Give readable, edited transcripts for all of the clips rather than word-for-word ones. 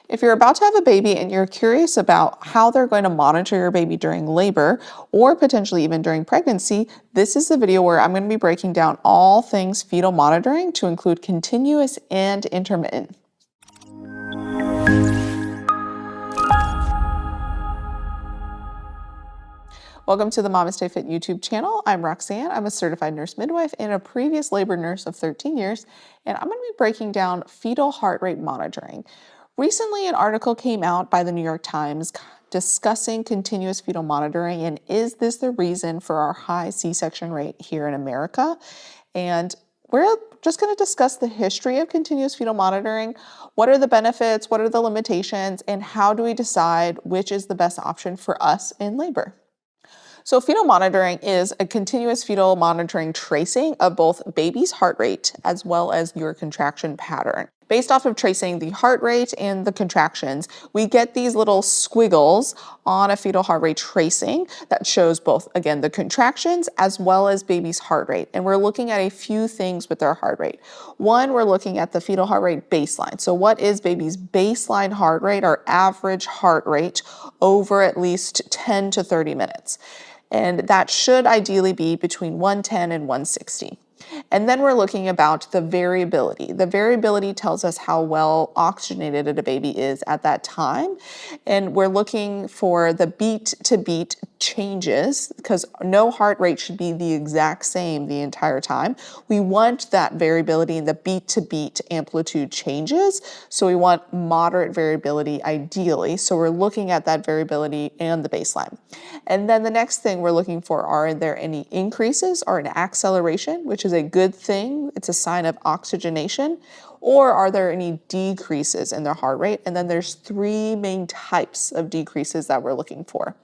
If you're about to have a baby and you're curious about how they're going to monitor your baby during labor or potentially even during pregnancy, this is the video where I'm going to be breaking down all things fetal monitoring to include continuous and intermittent. Welcome to the Mama Stay Fit YouTube channel. I'm Roxanne. I'm a certified nurse midwife and a previous labor nurse of 13 years, and I'm going to be breaking down fetal heart rate monitoring. Recently, an article came out by the New York Times discussing continuous fetal monitoring, and is this the reason for our high C-section rate here in America? And we're just going to discuss the history of continuous fetal monitoring. What are the benefits? What are the limitations? And how do we decide which is the best option for us in labor? So fetal monitoring is a continuous fetal monitoring tracing of both baby's heart rate as well as your contraction pattern. Based off of tracing the heart rate and the contractions, we get these little squiggles on a fetal heart rate tracing that shows both, again, the contractions as well as baby's heart rate. And we're looking at a few things with their heart rate. One, we're looking at the fetal heart rate baseline. So what is baby's baseline heart rate or average heart rate over at least 10 to 30 minutes? And that should ideally be between 110 and 160. And then we're looking about the variability. The variability tells us how well oxygenated a baby is at that time. And we're looking for the beat to beat changes because no heart rate should be the exact same the entire time. We want that variability in the beat to beat amplitude changes. So we want moderate variability ideally. So we're looking at that variability and the baseline. And then the next thing we're looking for, are there any increases or an acceleration, which is a good thing. It's a sign of oxygenation. Or are there any decreases in their heart rate? And then there's three main types of decreases that we're looking for.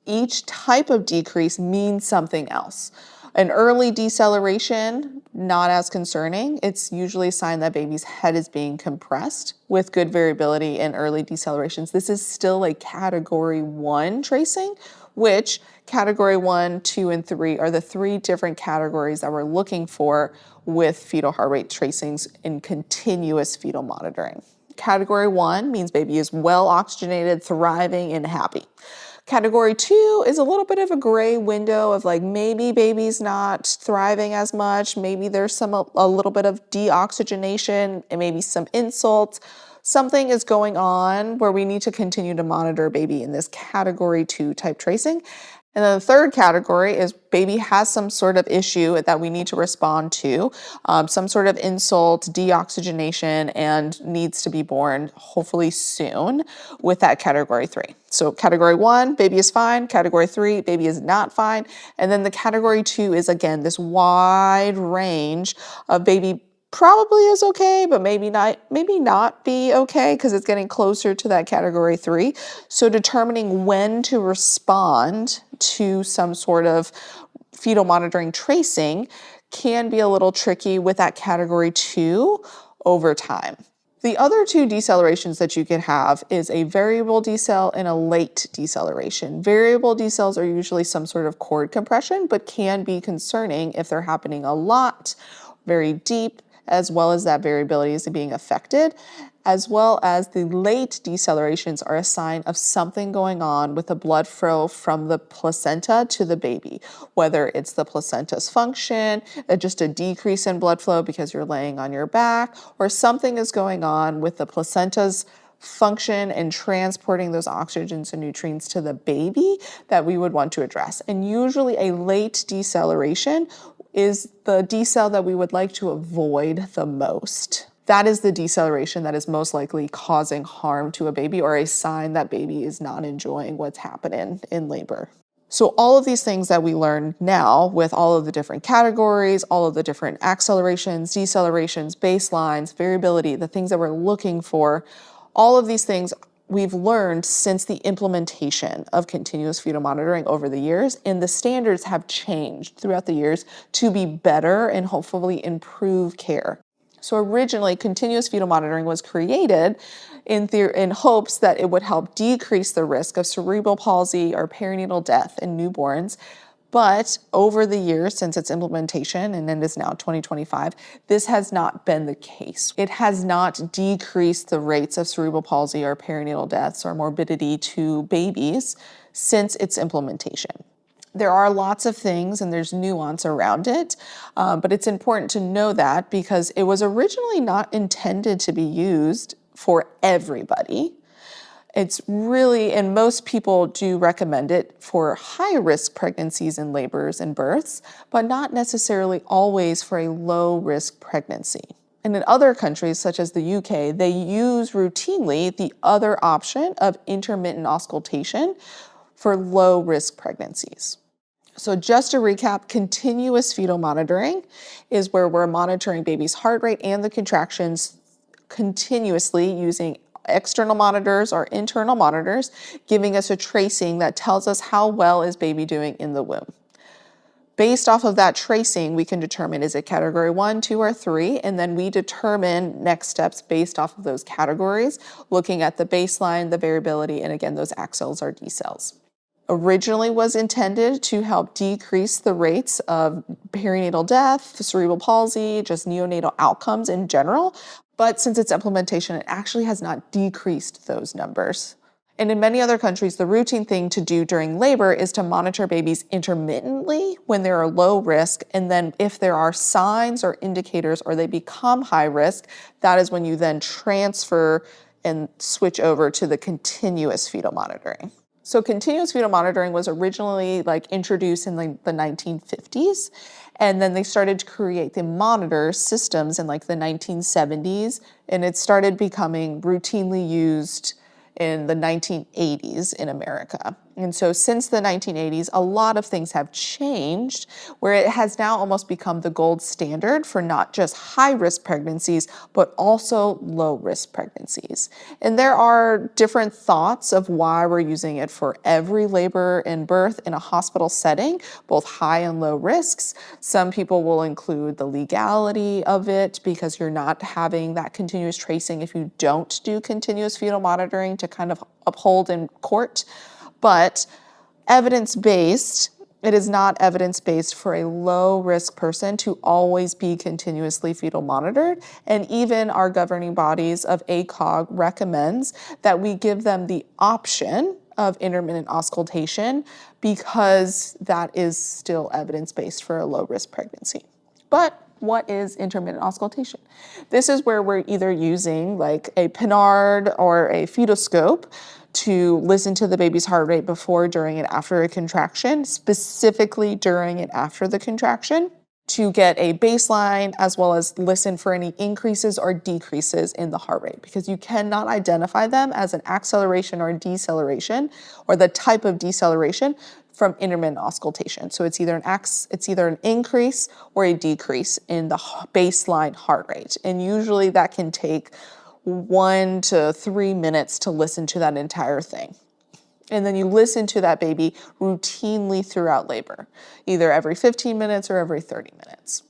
Each type of decrease means something else. An early deceleration, not as concerning. It's usually a sign that baby's head is being compressed with good variability in early decelerations. This is still a category 1 tracing, which category 1, 2, and 3 are the three different categories that we're looking for with fetal heart rate tracings in continuous fetal monitoring. Category 1 means baby is well oxygenated, thriving, and happy. Category 2 is a little bit of a gray window of like maybe baby's not thriving as much, maybe there's a little bit of deoxygenation and maybe some insults. Something is going on where we need to continue to monitor baby in this category 2 type tracing. And then the third category is baby has some sort of issue that we need to respond to, some sort of insult, deoxygenation, and needs to be born hopefully soon with that category 3. So category 1, baby is fine. Category 3, baby is not fine. And then the category 2 is, again, this wide range of baby probably is okay, but maybe not be okay because it's getting closer to that category 3. So determining when to respond to some sort of fetal monitoring tracing can be a little tricky with that category 2 over time. The other two decelerations that you could have is a variable decel and a late deceleration. Variable decels are usually some sort of cord compression, but can be concerning if they're happening a lot, very deep, as well as that variability is being affected, as well as the late decelerations are a sign of something going on with the blood flow from the placenta to the baby, whether it's the placenta's function, just a decrease in blood flow because you're laying on your back, or something is going on with the placenta's function and transporting those oxygens and nutrients to the baby that we would want to address. And usually a late deceleration is the decel that we would like to avoid the most. That is the deceleration that is most likely causing harm to a baby or a sign that baby is not enjoying what's happening in labor. So all of these things that we learn now with all of the different categories, all of the different accelerations, decelerations, baselines, variability, the things that we're looking for, all of these things we've learned since the implementation of continuous fetal monitoring over the years, and the standards have changed throughout the years to be better and hopefully improve care. So originally, continuous fetal monitoring was created in hopes that it would help decrease the risk of cerebral palsy or perinatal death in newborns But over the years since its implementation, and it is now 2025, this has not been the case. It has not decreased the rates of cerebral palsy or perinatal deaths or morbidity to babies since its implementation. There are lots of things and there's nuance around it, but it's important to know that because it was originally not intended to be used for everybody. It's really, and most people do recommend it for high-risk pregnancies and labors and births, but not necessarily always for a low-risk pregnancy. And in other countries, such as the UK, they use routinely the other option of intermittent auscultation for low-risk pregnancies. So just to recap, continuous fetal monitoring is where we're monitoring baby's heart rate and the contractions continuously using external monitors or internal monitors, giving us a tracing that tells us how well is baby doing in the womb. Based off of that tracing, we can determine is it category 1, 2, or 3, and then we determine next steps based off of those categories, looking at the baseline, the variability, and again, those accels or decels. Originally was intended to help decrease the rates of perinatal death, cerebral palsy, just neonatal outcomes in general. But since its implementation, it actually has not decreased those numbers. And in many other countries, the routine thing to do during labor is to monitor babies intermittently when they are low risk. And then if there are signs or indicators or they become high risk, that is when you then transfer and switch over to the continuous fetal monitoring. So continuous fetal monitoring was originally introduced in the 1950s, and then they started to create the monitor systems in the 1970s, and it started becoming routinely used in the 1980s in America. And so since the 1980s, a lot of things have changed where it has now almost become the gold standard for not just high-risk pregnancies, but also low-risk pregnancies. And there are different thoughts of why we're using it for every labor and birth in a hospital setting, both high and low risks. Some people will include the legality of it because you're not having that continuous tracing if you don't do continuous fetal monitoring to kind of uphold in court. But evidence-based, it is not evidence-based for a low-risk person to always be continuously fetal monitored. And even our governing bodies of ACOG recommends that we give them the option of intermittent auscultation because that is still evidence-based for a low-risk pregnancy. But what is intermittent auscultation? This is where we're either using a Pinard or a fetoscope to listen to the baby's heart rate before, during, and after a contraction, specifically during and after the contraction, to get a baseline as well as listen for any increases or decreases in the heart rate, because you cannot identify them as an acceleration or deceleration or the type of deceleration from intermittent auscultation. So it's either an increase or a decrease in the baseline heart rate. And usually that can take 1 to 3 minutes to listen to that entire thing. And then you listen to that baby routinely throughout labor, either every 15 minutes or every 30 minutes.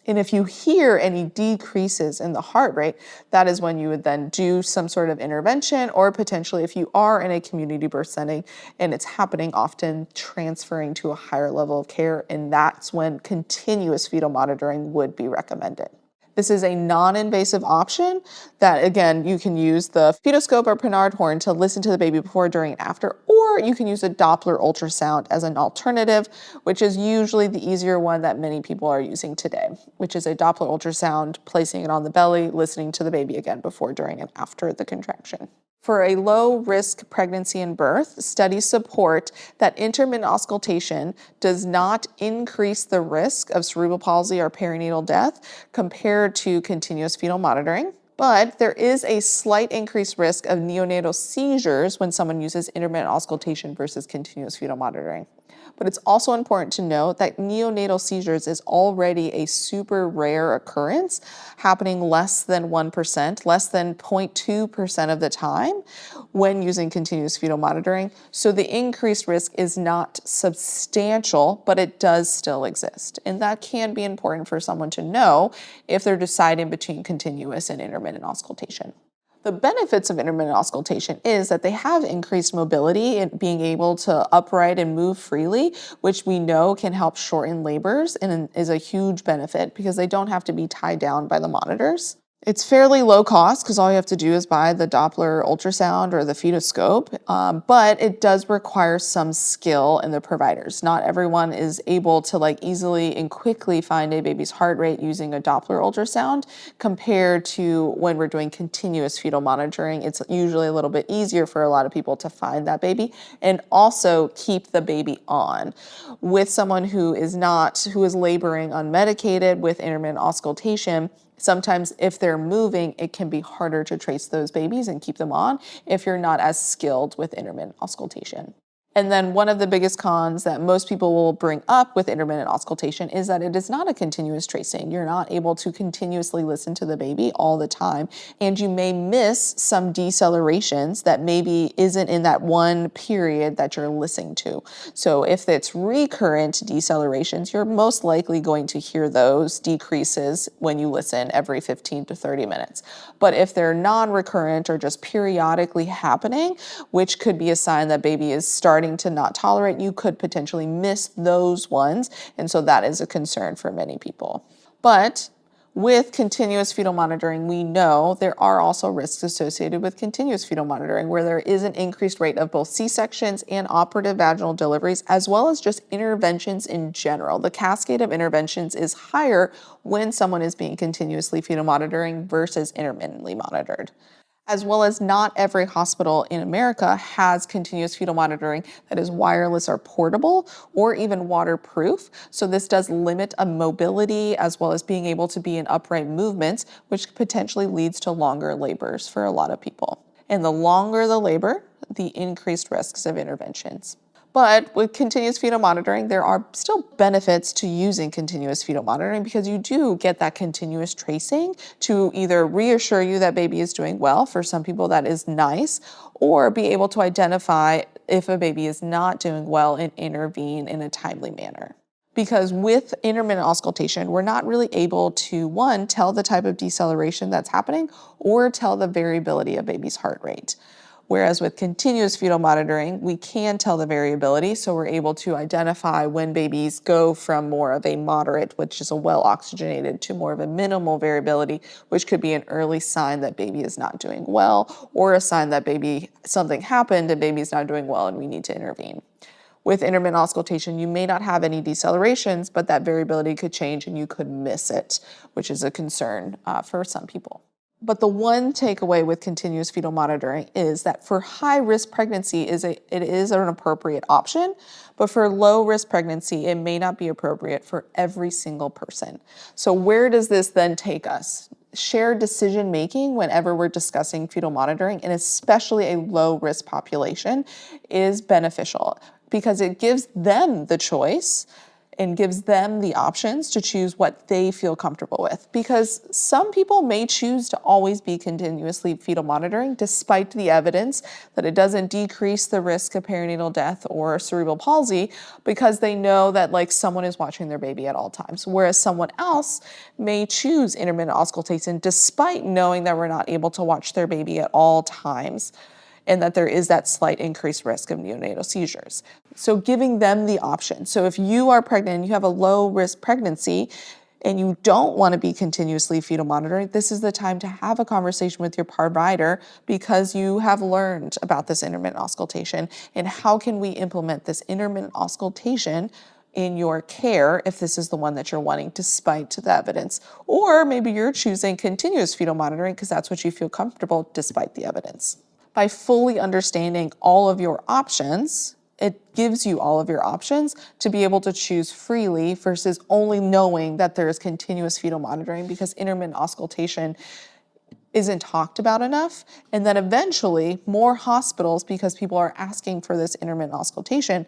And if you hear any decreases in the heart rate, that is when you would then do some sort of intervention, or potentially if you are in a community birth setting and it's happening often, transferring to a higher level of care, and that's when continuous fetal monitoring would be recommended. This is a non-invasive option that, again, you can use the fetoscope or Pinard horn to listen to the baby before, during, and after, or you can use a Doppler ultrasound as an alternative, which is usually the easier one that many people are using today, which is a Doppler ultrasound, placing it on the belly, listening to the baby again before, during, and after the contraction. For a low-risk pregnancy and birth, studies support that intermittent auscultation does not increase the risk of cerebral palsy or perinatal death compared to continuous fetal monitoring. But there is a slight increased risk of neonatal seizures when someone uses intermittent auscultation versus continuous fetal monitoring. But it's also important to note that neonatal seizures is already a super rare occurrence, happening less than 1%, less than 0.2% of the time when using continuous fetal monitoring. So the increased risk is not substantial, but it does still exist. And that can be important for someone to know if they're deciding between continuous and intermittent auscultation. The benefits of intermittent auscultation is that they have increased mobility and being able to upright and move freely, which we know can help shorten labors and is a huge benefit because they don't have to be tied down by the monitors. It's fairly low cost because all you have to do is buy the Doppler ultrasound or the fetoscope, but it does require some skill in the providers. Not everyone is able to easily and quickly find a baby's heart rate using a Doppler ultrasound compared to when we're doing continuous fetal monitoring. It's usually a little bit easier for a lot of people to find that baby and also keep the baby on. With someone who is laboring unmedicated with intermittent auscultation, sometimes if they're moving, it can be harder to trace those babies and keep them on if you're not as skilled with intermittent auscultation. And then one of the biggest cons that most people will bring up with intermittent auscultation is that it is not a continuous tracing. You're not able to continuously listen to the baby all the time, and you may miss some decelerations that maybe isn't in that one period that you're listening to. So if it's recurrent decelerations, you're most likely going to hear those decreases when you listen every 15 to 30 minutes. But if they're non-recurrent or just periodically happening, which could be a sign that baby is starting to not tolerate, you could potentially miss those ones. And so that is a concern for many people. But with continuous fetal monitoring, we know there are also risks associated with continuous fetal monitoring, where there is an increased rate of both C-sections and operative vaginal deliveries, as well as just interventions in general. The cascade of interventions is higher when someone is being continuously fetal monitoring versus intermittently monitored. As well as not every hospital in America has continuous fetal monitoring that is wireless or portable or even waterproof. So this does limit a mobility as well as being able to be in upright movements, which potentially leads to longer labors for a lot of people. And the longer the labor, the increased risks of interventions. But with continuous fetal monitoring, there are still benefits to using continuous fetal monitoring because you do get that continuous tracing to either reassure you that baby is doing well. For some people, that is nice, or be able to identify if a baby is not doing well and intervene in a timely manner. Because with intermittent auscultation, we're not really able to, one, tell the type of deceleration that's happening or tell the variability of baby's heart rate. Whereas with continuous fetal monitoring, we can tell the variability, so we're able to identify when babies go from more of a moderate, which is a well-oxygenated, to more of a minimal variability, which could be an early sign that baby is not doing well, or a sign that something happened and baby's not doing well and we need to intervene. With intermittent auscultation, you may not have any decelerations, but that variability could change and you could miss it, which is a concern for some people. But the one takeaway with continuous fetal monitoring is that for high-risk pregnancy, it is an appropriate option, but for low-risk pregnancy, it may not be appropriate for every single person. So where does this then take us? Shared decision-making whenever we're discussing fetal monitoring, and especially a low-risk population, is beneficial because it gives them the choice and gives them the options to choose what they feel comfortable with. Because some people may choose to always be continuously fetal monitoring despite the evidence that it doesn't decrease the risk of perinatal death or cerebral palsy because they know that someone is watching their baby at all times. Whereas someone else may choose intermittent auscultation despite knowing that we're not able to watch their baby at all times, and that there is that slight increased risk of neonatal seizures. So giving them the option. So if you are pregnant and you have a low risk pregnancy and you don't want to be continuously fetal monitoring, this is the time to have a conversation with your provider because you have learned about this intermittent auscultation and how can we implement this intermittent auscultation in your care if this is the one that you're wanting despite the evidence. Or maybe you're choosing continuous fetal monitoring because that's what you feel comfortable despite the evidence. By fully understanding all of your options, it gives you all of your options to be able to choose freely versus only knowing that there is continuous fetal monitoring because intermittent auscultation isn't talked about enough. And then eventually more hospitals, because people are asking for this intermittent auscultation,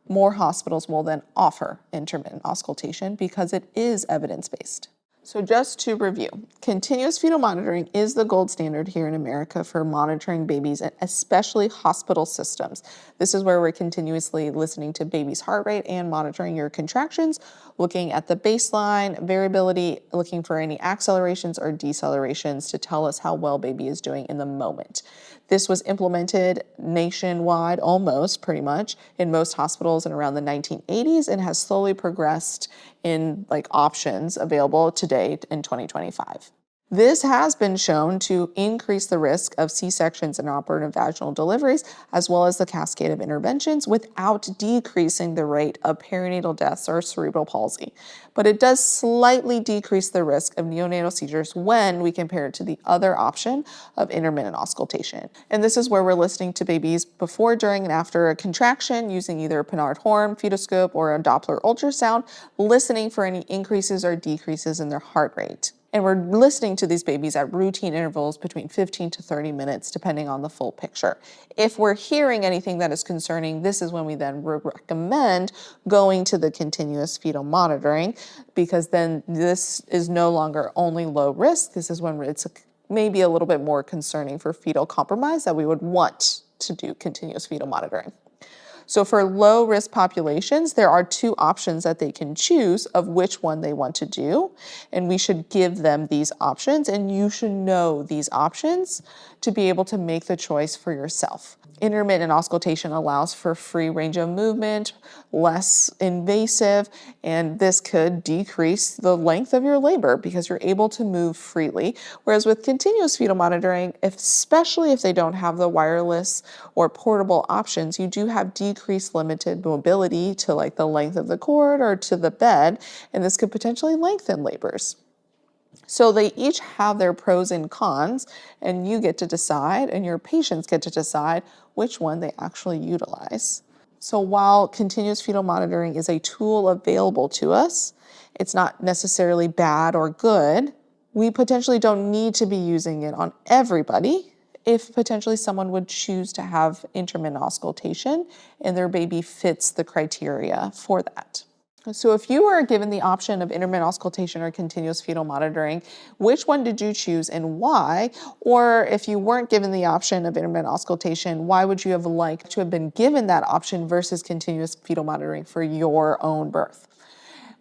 more hospitals will then offer intermittent auscultation because it is evidence-based. So just to review, continuous fetal monitoring is the gold standard here in America for monitoring babies, and especially hospital systems. This is where we're continuously listening to baby's heart rate and monitoring your contractions, looking at the baseline variability, looking for any accelerations or decelerations to tell us how well baby is doing in the moment. This was implemented nationwide, almost pretty much, in most hospitals in around the 1980s and has slowly progressed in options available to date in 2025. This has been shown to increase the risk of C-sections and operative vaginal deliveries, as well as the cascade of interventions, without decreasing the rate of perinatal deaths or cerebral palsy. But it does slightly decrease the risk of neonatal seizures when we compare it to the other option of intermittent auscultation. And this is where we're listening to babies before, during, and after a contraction using either a Pinard horn, fetoscope, or a Doppler ultrasound, listening for any increases or decreases in their heart rate. And we're listening to these babies at routine intervals between 15 to 30 minutes, depending on the full picture. If we're hearing anything that is concerning, this is when we then recommend going to the continuous fetal monitoring, because then this is no longer only low risk. This is when it's maybe a little bit more concerning for fetal compromise that we would want to do continuous fetal monitoring. So for low risk populations, there are two options that they can choose of which one they want to do. And we should give them these options, and you should know these options to be able to make the choice for yourself. Intermittent auscultation allows for free range of movement, less invasive, and this could decrease the length of your labor because you're able to move freely. Whereas with continuous fetal monitoring, especially if they don't have the wireless or portable options, you do have decreased limited mobility to the length of the cord or to the bed, and this could potentially lengthen labors. So they each have their pros and cons, and you get to decide, and your patients get to decide which one they actually utilize. So while continuous fetal monitoring is a tool available to us, it's not necessarily bad or good. We potentially don't need to be using it on everybody if potentially someone would choose to have intermittent auscultation and their baby fits the criteria for that. So if you were given the option of intermittent auscultation or continuous fetal monitoring, which one did you choose and why? Or if you weren't given the option of intermittent auscultation, why would you have liked to have been given that option versus continuous fetal monitoring for your own birth?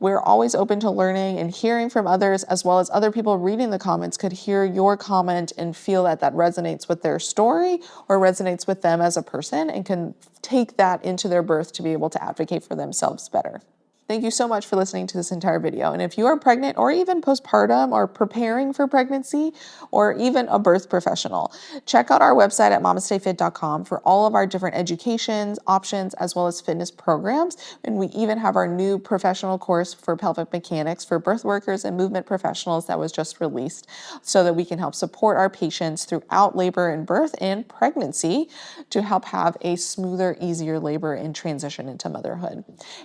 We're always open to learning and hearing from others, as well as other people reading the comments could hear your comment and feel that that resonates with their story or resonates with them as a person, and can take that into their birth to be able to advocate for themselves better. Thank you so much for listening to this entire video. And if you are pregnant or even postpartum or preparing for pregnancy or even a birth professional, check out our website at mamastayfit.com for all of our different educations, options, as well as fitness programs. And we even have our new professional course for pelvic mechanics for birth workers and movement professionals that was just released, so that we can help support our patients throughout labor and birth and pregnancy to help have a smoother, easier labor and transition into motherhood.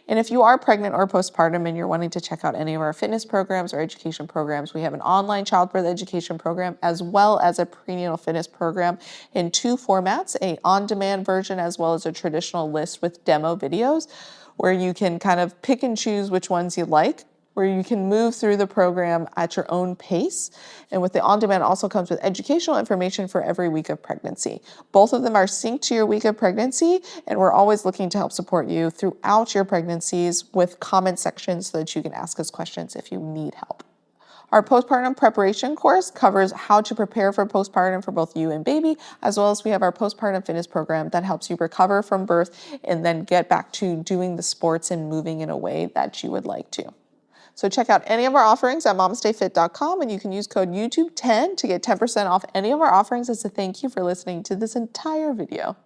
And if you are pregnant or postpartum and you're wanting to check out any of our fitness programs or education programs, we have an online childbirth education program as well as a prenatal fitness program in two formats, a on-demand version as well as a traditional list with demo videos, where you can kind of pick and choose which ones you like, where you can move through the program at your own pace. And with the on-demand also comes with educational information for every week of pregnancy. Both of them are synced to your week of pregnancy, and we're always looking to help support you throughout your pregnancies with comment sections so that you can ask us questions if you need help. Our postpartum preparation course covers how to prepare for postpartum for both you and baby, as well as we have our postpartum fitness program that helps you recover from birth and then get back to doing the sports and moving in a way that you would like to. So check out any of our offerings at mamastayfit.com, and you can use code YouTube10 to get 10% off any of our offerings as a thank you for listening to this entire video.